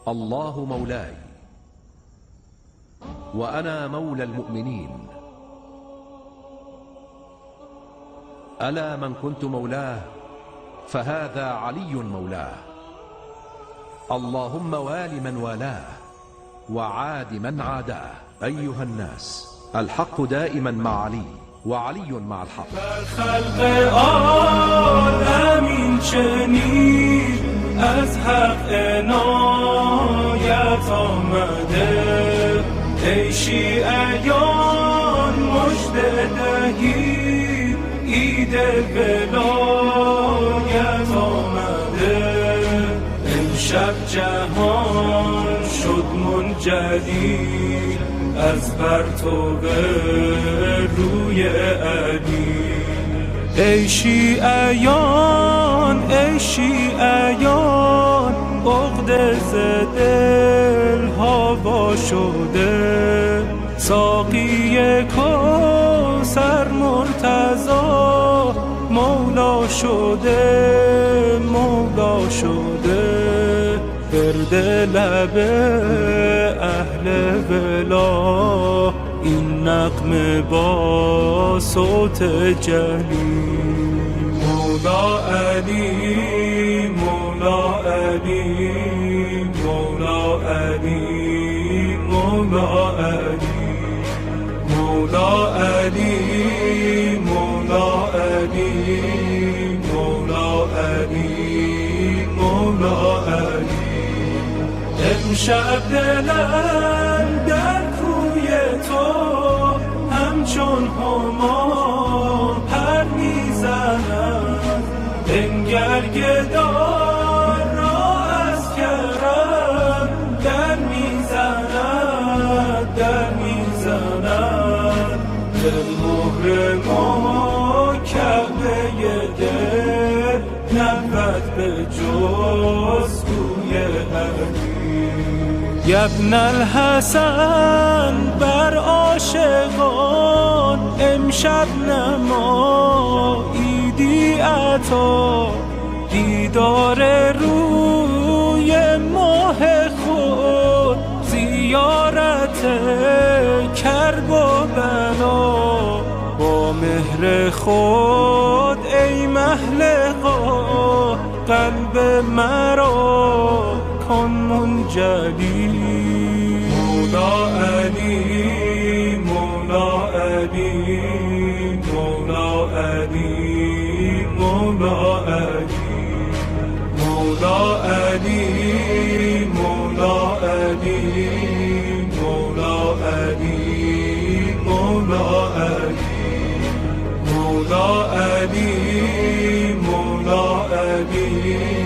الله مولاي وأنا مولى المؤمنين. ألا من كنت مولاه فهذا علي مولاه. اللهم وال من والاه وعاد من عاداه. أيها الناس، الحق دائما مع علي وعلي مع الحق. خلق عالمین شنید از حق عنایت آمده. ای شیعیان مژده دهید عید ولایت آمده. امشب جهان شد منجلی از پرتو روی علی. ای شیعیان ای شیعیان عقده ز دل هوا شده. ساقی کوثر مرتضی مولا شده مولا شده. ورد لب اهل ولا این نغمه با صوت جلی. مولا علی مولا علی مولا علی مولا علی مولا علی مولا علی مولا علی مولا علی. امشب دلم در کوی تو همچون هما پر میزند. بنگر گدار را از کرم در میزند در میزند. به مهر ما کعبه دل نبود به جز کوی علی. ابن الحسن بر عاشقان امشب نماییدی عطا. دیدار روی ماه خود زیارت کرب و بلا. با مهر خود ای محلقا قلب مرا کن منجلی. مولا علی مولا علی مولا علی مولا علی مولا علی مولا علی مولا علی مولا علی مولا علی مولا علی